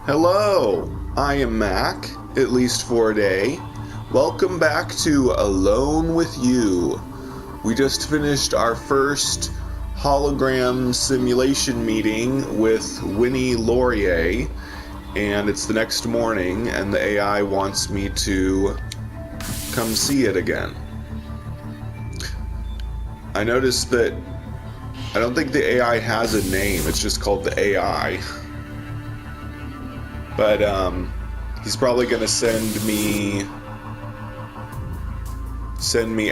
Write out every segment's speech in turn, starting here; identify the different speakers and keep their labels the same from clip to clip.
Speaker 1: Hello, I am Mac, at least for a day. Welcome back to Alone with You. We just finished our first hologram simulation meeting with Winnie Laurier, and it's the next morning, and the AI wants me to come see it again. I noticed that I don't think the AI has a name, it's just called the AI. But he's probably gonna send me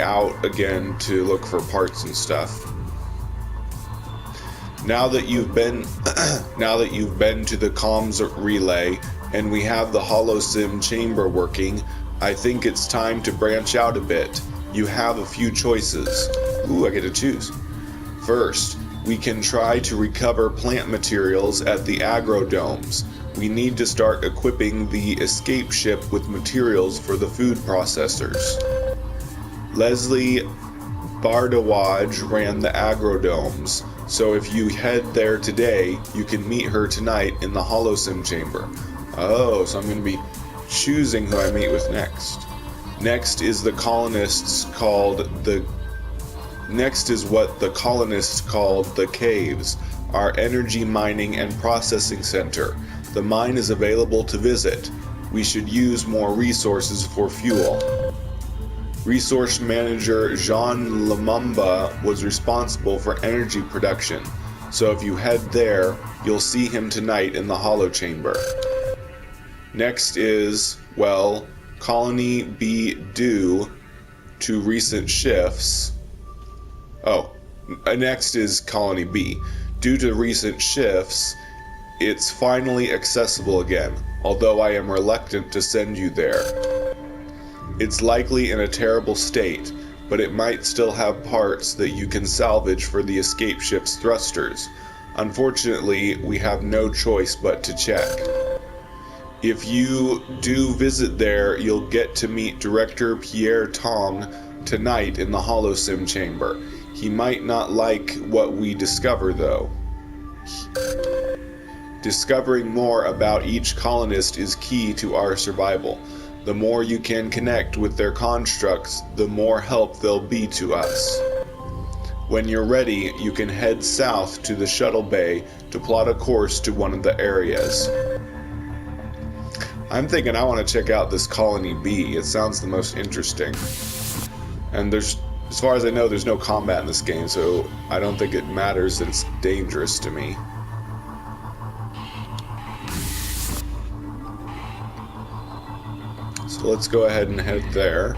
Speaker 1: out again to look for parts and stuff. Now that you've been to the comms relay and we have the holosim chamber working, I think it's time to branch out a bit. You have a few choices. Ooh, I get to choose. First, we can try to recover plant materials at the agrodomes. We need to start equipping the escape ship with materials for the food processors. Leslie Bardawaj ran the agrodomes, so if you head there today, you can meet her tonight in the holosim chamber. Oh, so I'm going to be choosing who I meet with next. Next is what the colonists called the caves, our energy mining and processing center. The mine is available to visit. We should use more resources for fuel. Resource manager Jean Lumumba was responsible for energy production, so if you head there, you'll see him tonight in the holo chamber. Next is, Colony B due to recent shifts. Next is Colony B. Due to recent shifts, it's finally accessible again, although I am reluctant to send you there. It's likely in a terrible state, but it might still have parts that you can salvage for the escape ship's thrusters. Unfortunately, we have no choice but to check. If you do visit there, you'll get to meet Director Pierre Tong tonight in the holosim chamber. He might not like what we discover, though. Discovering more about each colonist is key to our survival. The more you can connect with their constructs, the more help they'll be to us. When you're ready, you can head south to the shuttle bay to plot a course to one of the areas. I'm thinking I want to check out this Colony B. It sounds the most interesting. And as far as I know, there's no combat in this game, so I don't think it matters that it's dangerous to me. So let's go ahead and head there.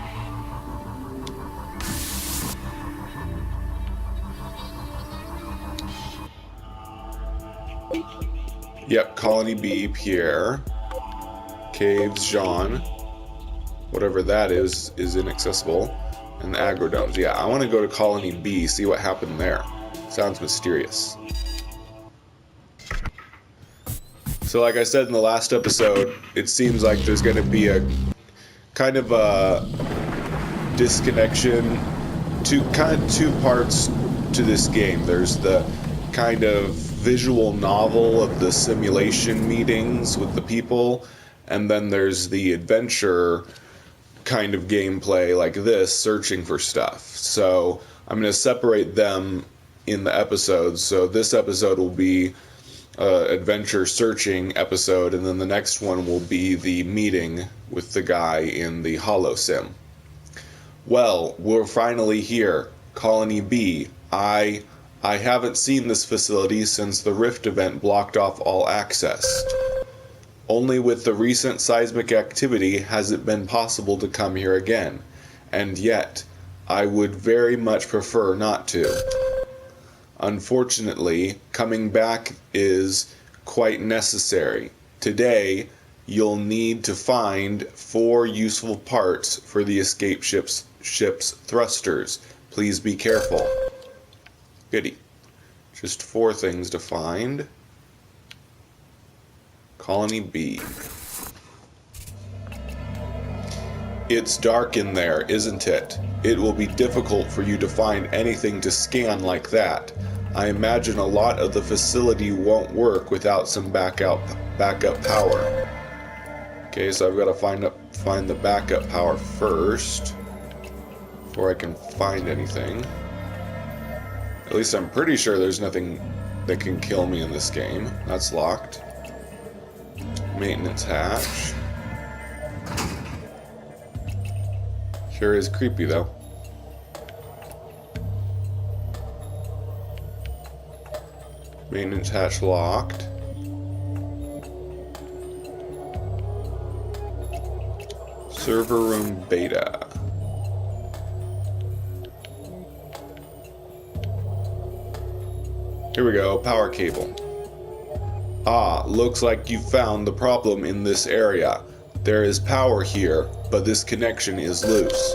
Speaker 1: Yep, Colony B, Pierre. Caves, Jean. Whatever that is inaccessible. And the agrodomes. Yeah, I want to go to Colony B, see what happened there. Sounds mysterious. So like I said in the last episode, it seems like there's going to be a kind of a disconnection, two parts to this game. There's the kind of visual novel of the simulation meetings with the people, and then there's the adventure kind of gameplay like this, searching for stuff. So I'm going to separate them in the episodes. So this episode will be adventure searching episode, and then the next one will be the meeting with the guy in the holosim. Well, we're finally here. Colony B. I haven't seen this facility since the Rift event blocked off all access. Only with the recent seismic activity has it been possible to come here again, and yet I would very much prefer not to. Unfortunately, coming back is quite necessary. Today, you'll need to find 4 useful parts for the escape ship's thrusters. Please be careful. Goody. Just 4 things to find. Colony B. It's dark in there, isn't it? It will be difficult for you to find anything to scan like that. I imagine a lot of the facility won't work without some backup power. Okay, so I've got to find the backup power first before I can find anything. At least I'm pretty sure there's nothing that can kill me in this game. That's locked. Maintenance hatch. Sure is creepy though. Maintenance hatch locked. Server room beta. Here we go, power cable. Ah, looks like you found the problem in this area. There is power here, but this connection is loose.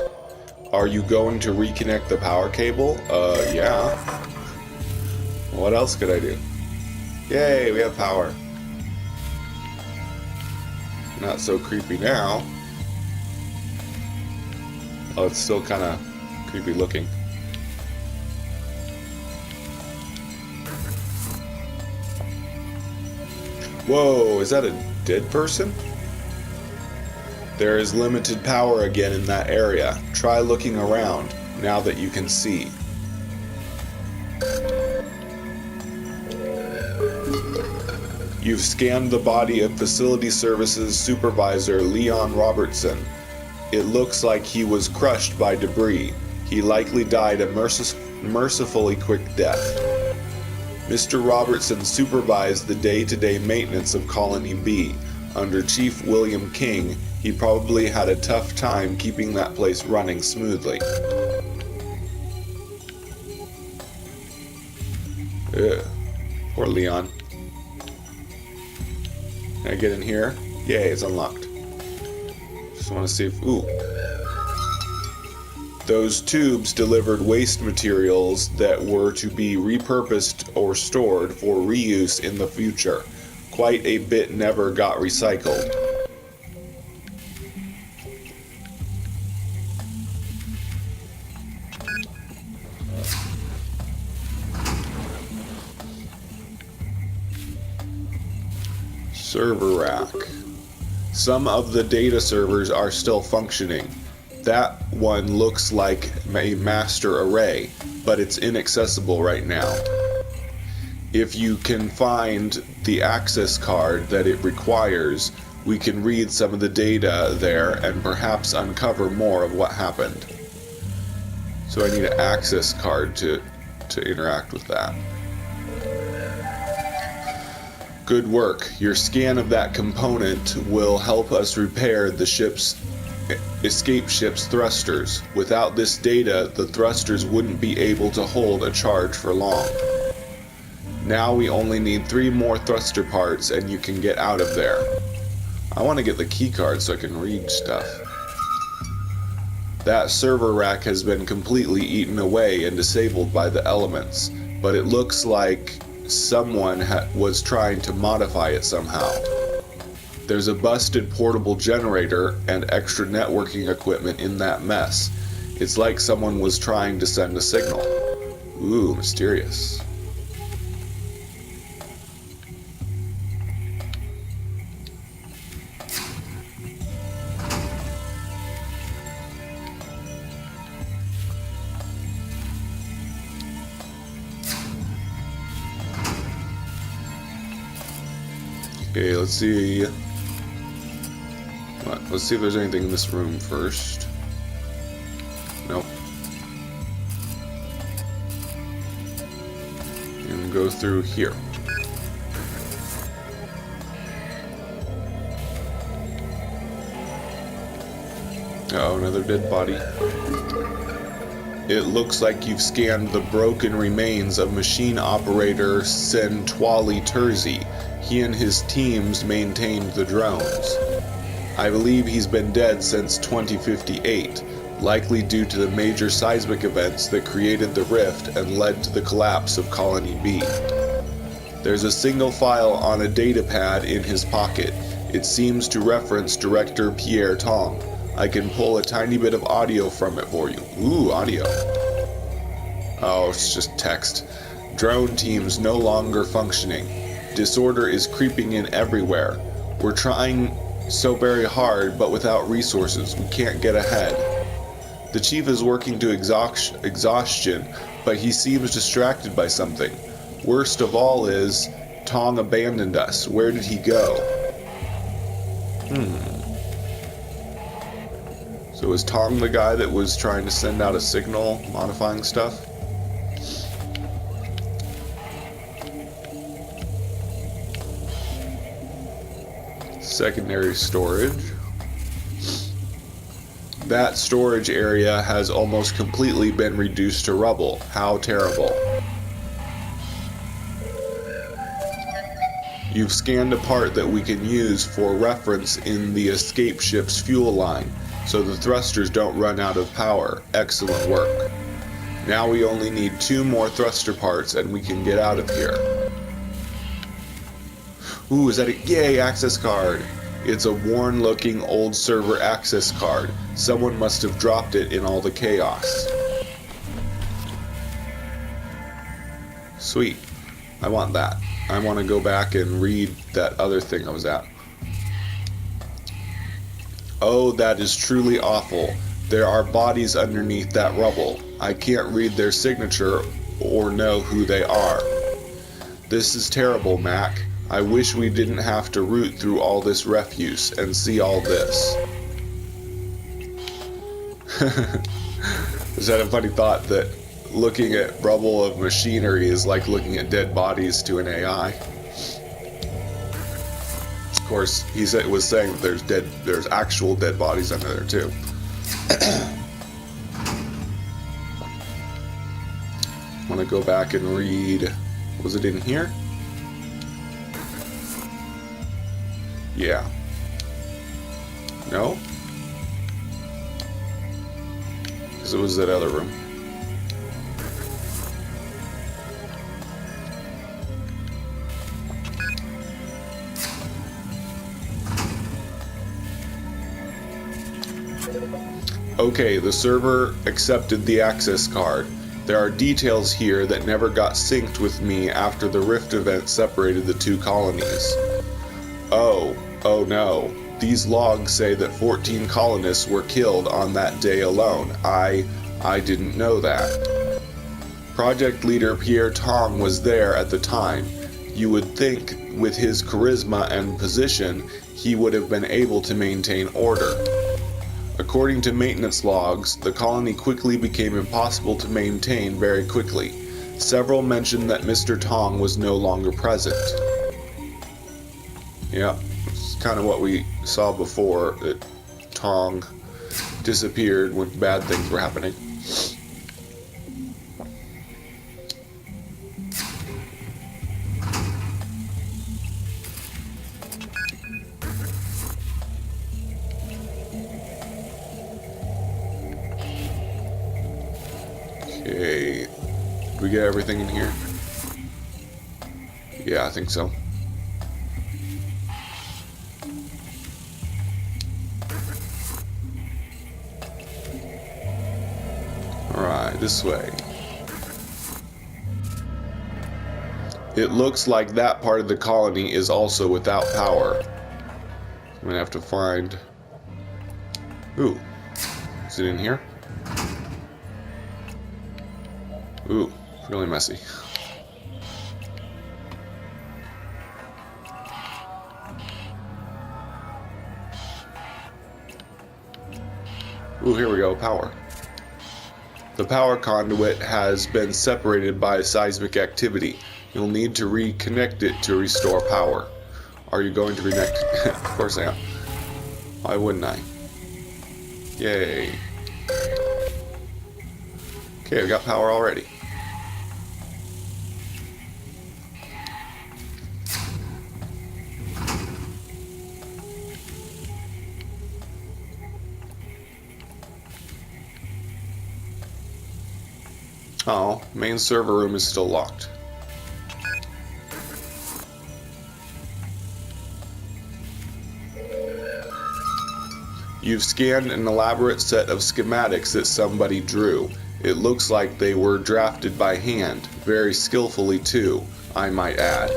Speaker 1: Are you going to reconnect the power cable? Yeah. What else could I do? Yay, we have power. Not so creepy now. Oh, it's still kind of creepy looking. Whoa, is that a dead person? There is limited power again in that area. Try looking around, now that you can see. You've scanned the body of Facility Services Supervisor Leon Robertson. It looks like he was crushed by debris. He likely died a mercifully quick death. Mr. Robertson supervised the day-to-day maintenance of Colony B. Under Chief William King, he probably had a tough time keeping that place running smoothly. Ugh. Poor Leon. Can I get in here? Yay, it's unlocked. Just want to see if... Ooh. Those tubes delivered waste materials that were to be repurposed or stored for reuse in the future. Quite a bit never got recycled. Server rack. Some of the data servers are still functioning. That one looks like a master array, but it's inaccessible right now. If you can find the access card that it requires, we can read some of the data there and perhaps uncover more of what happened. So I need an access card to interact with that. Good work. Your scan of that component will help us repair the escape ship's thrusters. Without this data, the thrusters wouldn't be able to hold a charge for long. Now we only need 3 more thruster parts and you can get out of there. I want to get the key card so I can read stuff. That server rack has been completely eaten away and disabled by the elements, but it looks like someone was trying to modify it somehow. There's a busted portable generator and extra networking equipment in that mess. It's like someone was trying to send a signal. Ooh, mysterious. Okay, let's see. Let's see if there's anything in this room first. Nope. And go through here. Oh, another dead body. It looks like you've scanned the broken remains of machine operator Sentwali Terzi. He and his teams maintained the drones. I believe he's been dead since 2058, likely due to the major seismic events that created the rift and led to the collapse of Colony B. There's a single file on a datapad in his pocket. It seems to reference Director Pierre Tong. I can pull a tiny bit of audio from it for you. Ooh, audio. Oh, it's just text. Drone teams no longer functioning. Disorder is creeping in everywhere. We're trying so very hard, but without resources, we can't get ahead. The chief is working to exhaustion, but he seems distracted by something. Worst of all is, Tong abandoned us. Where did he go? So is Tong the guy that was trying to send out a signal modifying stuff? Secondary storage. That storage area has almost completely been reduced to rubble. How terrible. You've scanned a part that we can use for reference in the escape ship's fuel line, so the thrusters don't run out of power. Excellent work. Now we only need 2 more thruster parts and we can get out of here. Ooh, is that a... Yay, access card! It's a worn-looking old server access card. Someone must have dropped it in all the chaos. Sweet. I want that. I want to go back and read that other thing I was at. Oh, that is truly awful. There are bodies underneath that rubble. I can't read their signature or know who they are. This is terrible, Mac. I wish we didn't have to root through all this refuse and see all this. Is that a funny thought that looking at rubble of machinery is like looking at dead bodies to an AI? Of course, he was saying that there's actual dead bodies under there too. Want to go back and read? Was it in here? Yeah. No? Because it was that other room. Okay, the server accepted the access card. There are details here that never got synced with me after the Rift event separated the 2 colonies. Oh no. These logs say that 14 colonists were killed on that day alone. I didn't know that. Project leader Pierre Tong was there at the time. You would think, with his charisma and position, he would have been able to maintain order. According to maintenance logs, the colony quickly became impossible to maintain very quickly. Several mentioned that Mr. Tong was no longer present. Yeah, it's kind of what we saw before, that Tong disappeared when bad things were happening. Okay, did we get everything in here? Yeah, I think so. Alright, this way. It looks like that part of the colony is also without power. I'm gonna have to find... Ooh, is it in here? Ooh, really messy. Ooh, here we go, power. The power conduit has been separated by seismic activity. You'll need to reconnect it to restore power. Are you going to reconnect it? Of course I am. Why wouldn't I? Yay. Okay, we got power already. Oh, main server room is still locked. You've scanned an elaborate set of schematics that somebody drew. It looks like they were drafted by hand, very skillfully too, I might add.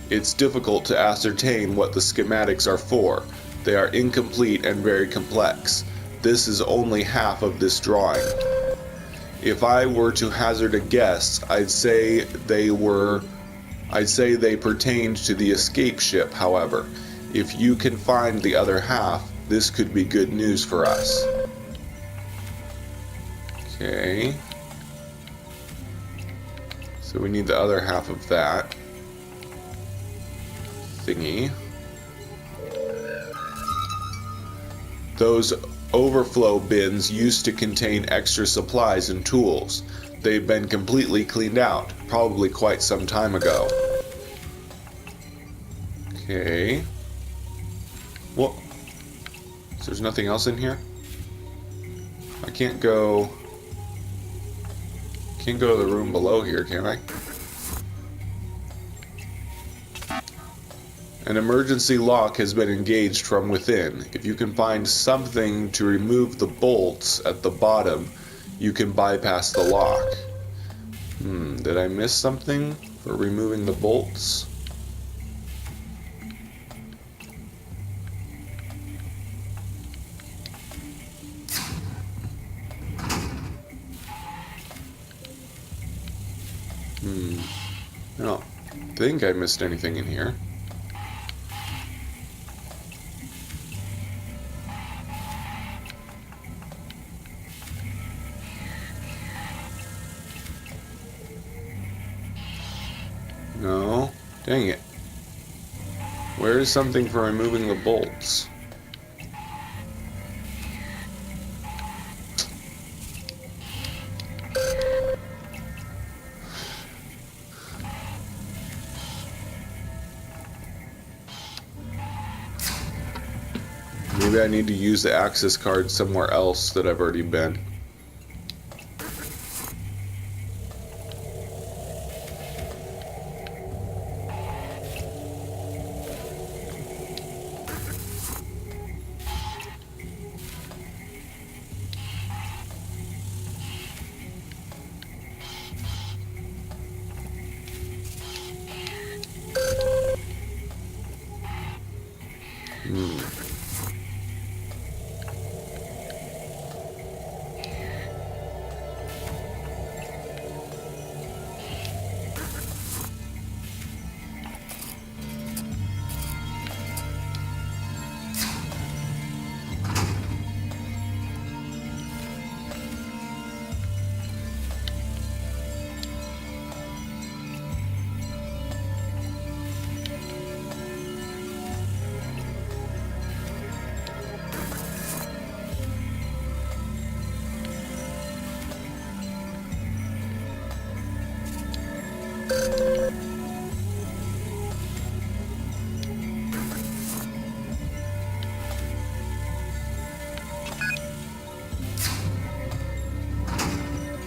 Speaker 1: It's difficult to ascertain what the schematics are for. They are incomplete and very complex. This is only half of this drawing. If I were to hazard a guess, I'd say they pertained to the escape ship, however. If you can find the other half, this could be good news for us. Okay. So we need the other half of that thingy. Those overflow bins used to contain extra supplies and tools. They've been completely cleaned out, probably quite some time ago. Okay. What? So there's nothing else in here? I can't go to the room below here, can I? An emergency lock has been engaged from within. If you can find something to remove the bolts at the bottom, you can bypass the lock. Did I miss something for removing the bolts? I don't think I missed anything in here. No. Dang it. Where is something for removing the bolts? Maybe I need to use the access card somewhere else that I've already been.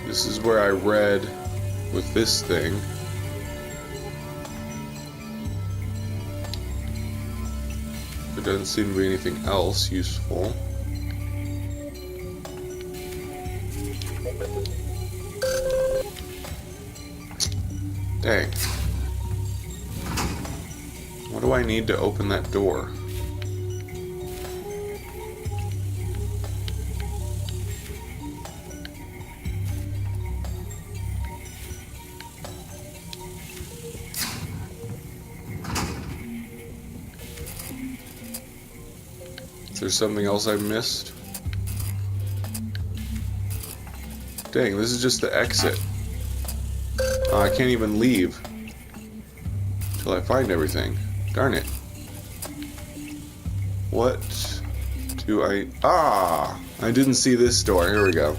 Speaker 1: This is where I read with this thing. There doesn't seem to be anything else useful. Dang. What do I need to open that door? Is there something else I missed? Dang, this is just the exit. Oh, I can't even leave till I find everything. Darn it. What do I... Ah! I didn't see this door. Here we go.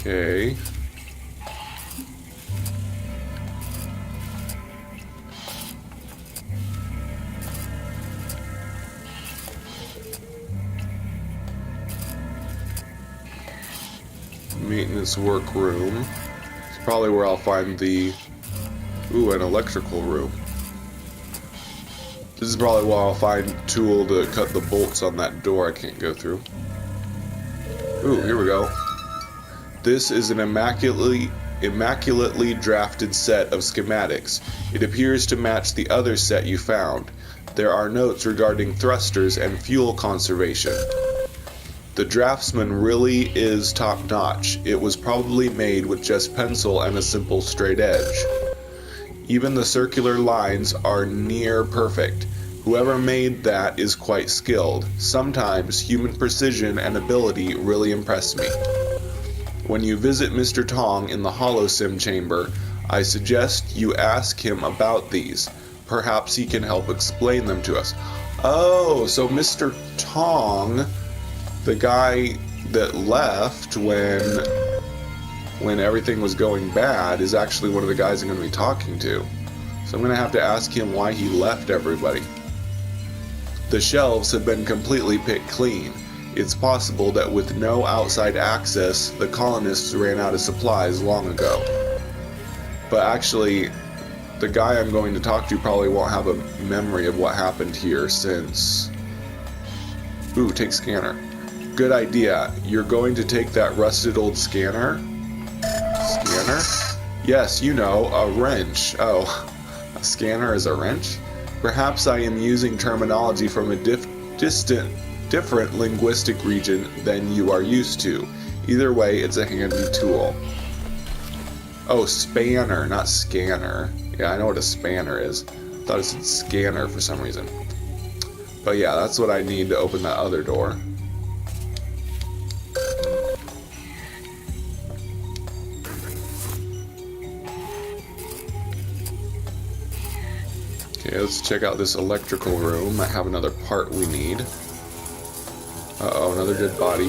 Speaker 1: Okay. Maintenance workroom. It's probably where I'll find the... Ooh, an electrical room. This is probably where I'll find a tool to cut the bolts on that door I can't go through. Ooh, here we go. This is an immaculately drafted set of schematics. It appears to match the other set you found. There are notes regarding thrusters and fuel conservation. The draftsman really is top-notch. It was probably made with just pencil and a simple straight edge. Even the circular lines are near perfect. Whoever made that is quite skilled. Sometimes human precision and ability really impress me. When you visit Mr. Tong in the Holosim chamber, I suggest you ask him about these. Perhaps he can help explain them to us. Oh, so Mr. Tong, the guy that left when everything was going bad, is actually one of the guys I'm going to be talking to. So I'm going to have to ask him why he left everybody. The shelves have been completely picked clean. It's possible that with no outside access, the colonists ran out of supplies long ago. But actually, the guy I'm going to talk to probably won't have a memory of what happened here since... Ooh, take scanner. Good idea. You're going to take that rusted old scanner? Scanner? Yes, you know, a wrench. Oh, a scanner is a wrench? Perhaps I am using terminology from a different linguistic region than you are used to. Either way, it's a handy tool. Oh, spanner, not scanner. Yeah, I know what a spanner is. I thought it said scanner for some reason. But yeah, that's what I need to open that other door. Okay, let's check out this electrical room. Might have another part we need. Uh-oh, another dead body.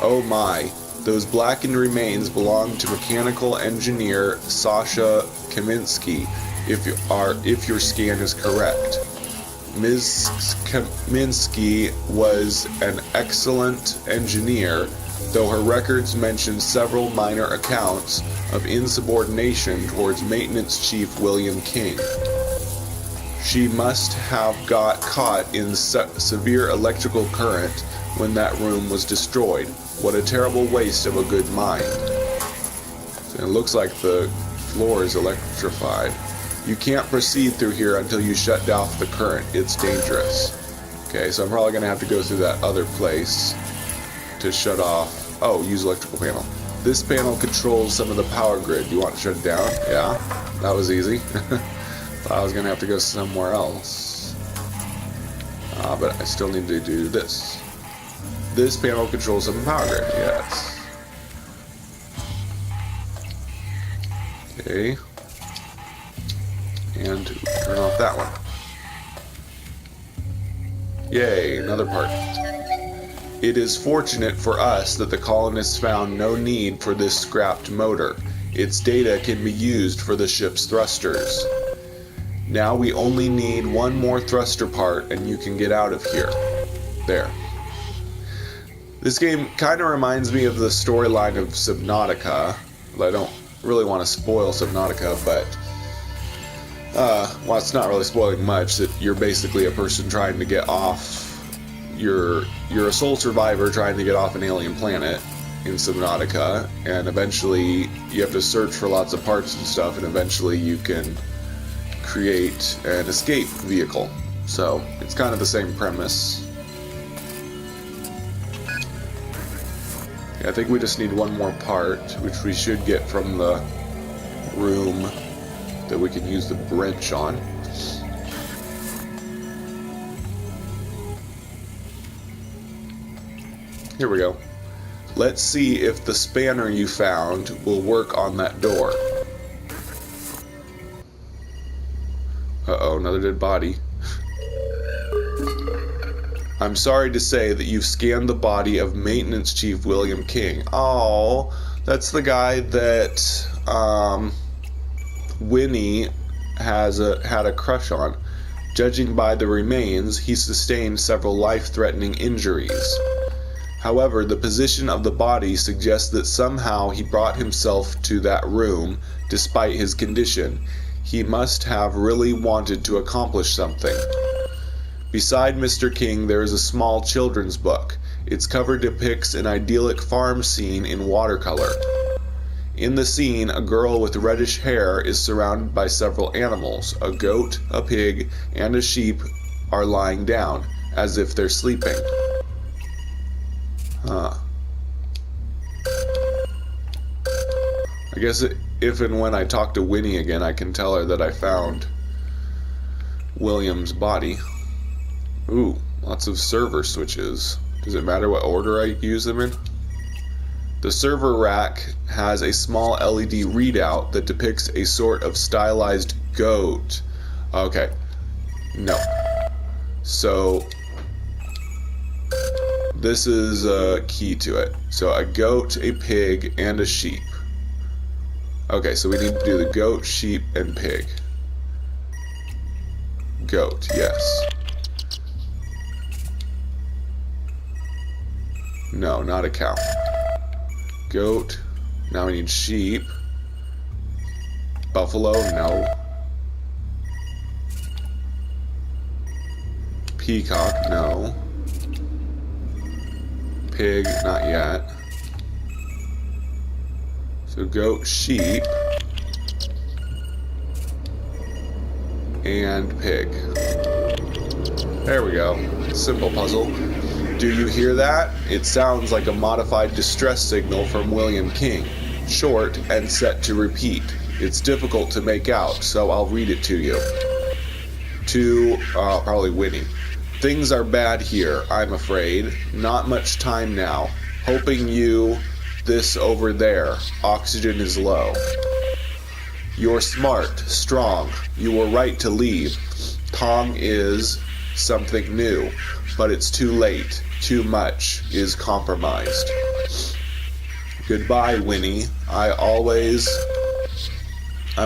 Speaker 1: Oh my. Those blackened remains belong to mechanical engineer Sasha Kaminsky, if your scan is correct. Ms. Kaminsky was an excellent engineer, though her records mention several minor accounts of insubordination towards Maintenance Chief William King. She must have got caught in severe electrical current when that room was destroyed. What a terrible waste of a good mind. So it looks like the floor is electrified. You can't proceed through here until you shut off the current. It's dangerous. Okay, so I'm probably going to have to go through that other place to shut off... Oh, use electrical panel. This panel controls some of the power grid. You want to shut it down? Yeah, that was easy. I was going to have to go somewhere else. But I still need to do this. This panel controls some power grid, yes. Okay. And turn off that one. Yay, another part. It is fortunate for us that the colonists found no need for this scrapped motor. Its data can be used for the ship's thrusters. Now we only need one more thruster part and you can get out of here. There. This game kind of reminds me of the storyline of Subnautica. I don't really want to spoil Subnautica, but... well, it's not really spoiling much. That you're basically a person trying to get off... You're a sole survivor trying to get off an alien planet in Subnautica, and eventually you have to search for lots of parts and stuff, and eventually you can create an escape vehicle. So it's kind of the same premise. Yeah, I think we just need one more part, which we should get from the room that we can use the wrench on. Here we go. Let's see if the spanner you found will work on that door. Uh-oh, another dead body. I'm sorry to say that you've scanned the body of Maintenance Chief William King. Oh, that's the guy that Winnie had a crush on. Judging by the remains, he sustained several life-threatening injuries. However, the position of the body suggests that somehow he brought himself to that room despite his condition. He must have really wanted to accomplish something. Beside Mr. King, there is a small children's book. Its cover depicts an idyllic farm scene in watercolor. In the scene, a girl with reddish hair is surrounded by several animals. A goat, a pig, and a sheep are lying down, as if they're sleeping. Huh. I guess if and when I talk to Winnie again, I can tell her that I found William's body. Ooh, lots of server switches. Does it matter what order I use them in? The server rack has a small LED readout that depicts a sort of stylized goat. Okay. No. So, this is a key to it. So, a goat, a pig, and a sheep. Okay, so we need to do the goat, sheep, and pig. Goat, yes. No, not a cow. Goat. Now we need sheep. Buffalo, no. Peacock, no. Pig, not yet. So goat, sheep, and pig. There we go. Simple puzzle. Do you hear that? It sounds like a modified distress signal from William King. Short and set to repeat. It's difficult to make out, so I'll read it to you. To, probably Winnie. Things are bad here, I'm afraid. Not much time now. Hoping you... This over there. Oxygen is low. You're smart, strong. You were right to leave. Tong is something new, but it's too late. Too much is compromised. Goodbye, Winnie. I'm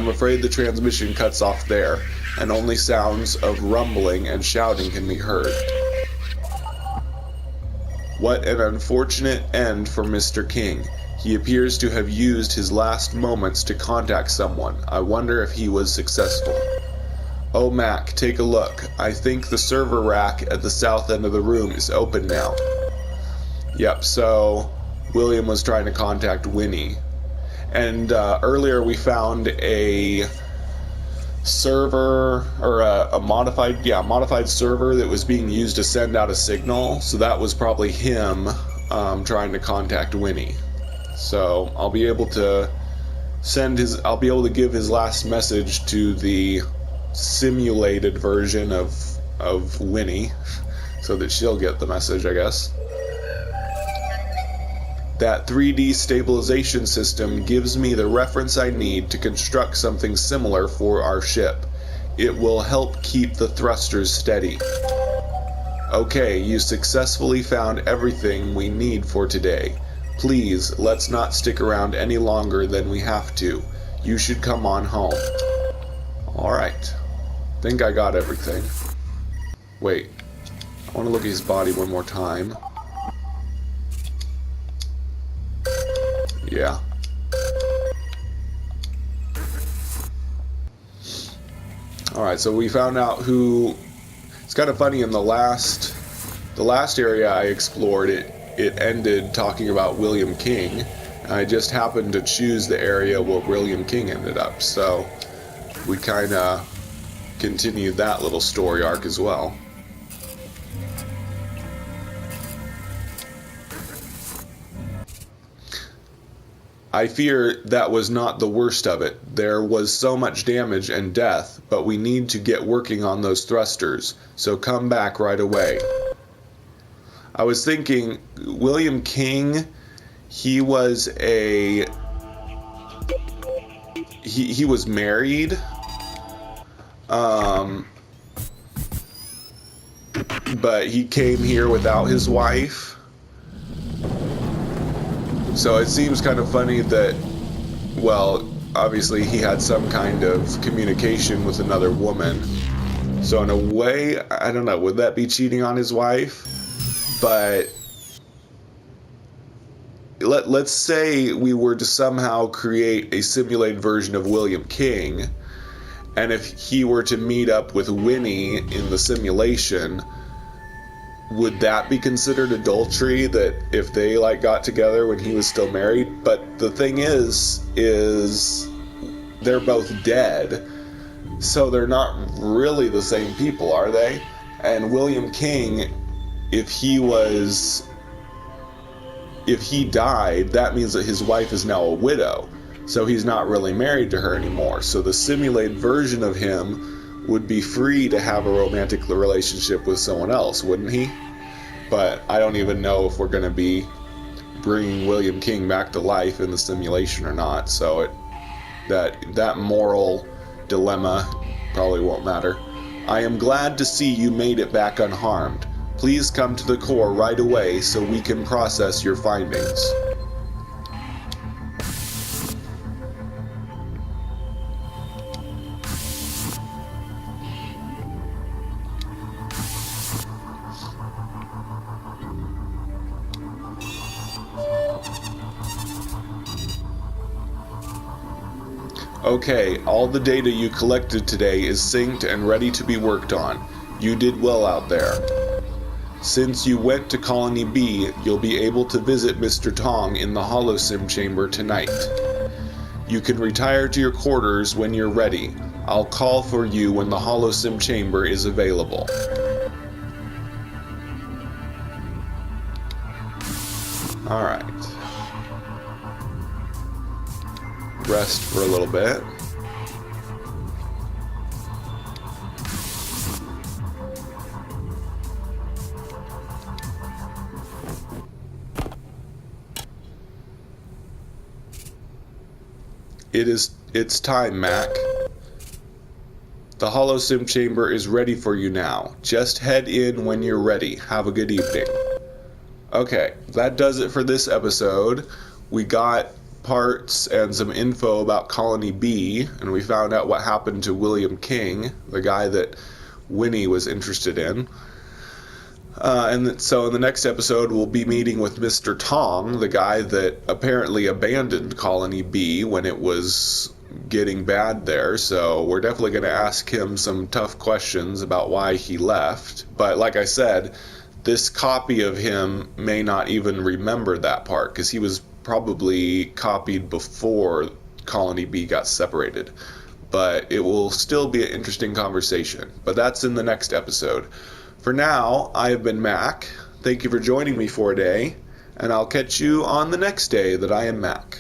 Speaker 1: afraid the transmission cuts off there, and only sounds of rumbling and shouting can be heard. What an unfortunate end for Mr. King. He appears to have used his last moments to contact someone. I wonder if he was successful. Oh, Mac, take a look. I think the server rack at the south end of the room is open now. Yep, so William was trying to contact Winnie. And earlier we found a server, or a modified server that was being used to send out a signal. So that was probably him trying to contact Winnie. So I'll be able to give his last message to the simulated version of Winnie, so that she'll get the message, I guess. That 3D stabilization system gives me the reference I need to construct something similar for our ship. It will help keep the thrusters steady. Okay, you successfully found everything we need for today. Please, let's not stick around any longer than we have to. You should come on home. Alright. Think I got everything. Wait. I want to look at his body one more time. Yeah. Alright, so we found out who... It's kind of funny, in the last area I explored, it ended talking about William King. And I just happened to choose the area where William King ended up, so we kind of continued that little story arc as well. I fear that was not the worst of it. There was so much damage and death, but we need to get working on those thrusters, so come back right away. I was thinking, William King, he was he was married, but he came here without his wife. So it seems kind of funny that, well, obviously he had some kind of communication with another woman. So in a way, I don't know, would that be cheating on his wife? But let's say we were to somehow create a simulated version of William King, and if he were to meet up with Winnie in the simulation, would that be considered adultery, that if they like got together when he was still married? But the thing is they're both dead, so they're not really the same people, are they? And William King, if he died, that means that his wife is now a widow, so he's not really married to her anymore. So the simulated version of him would be free to have a romantic relationship with someone else, wouldn't he? But I don't even know if we're going to be bringing William King back to life in the simulation or not, so that moral dilemma probably won't matter. I am glad to see you made it back unharmed. Please come to the core right away so we can process your findings. Okay, all the data you collected today is synced and ready to be worked on. You did well out there. Since you went to Colony B, you'll be able to visit Mr. Tong in the holosim chamber tonight. You can retire to your quarters when you're ready. I'll call for you when the holosim chamber is available. Alright. Rest for a little bit. It's time, Mac. The holosim chamber is ready for you now. Just head in when you're ready. Have a good evening. Okay, that does it for this episode. We got parts and some info about Colony B, and we found out what happened to William King, the guy that Winnie was interested in. So in the next episode, we'll be meeting with Mr. Tong, the guy that apparently abandoned Colony B when it was getting bad there. So we're definitely going to ask him some tough questions about why he left. But like I said, this copy of him may not even remember that part, because he was probably copied before Colony B got separated. But it will still be an interesting conversation. But that's in the next episode. For now, I have been Mac. Thank you for joining me for a day, and I'll catch you on the next day that I am Mac.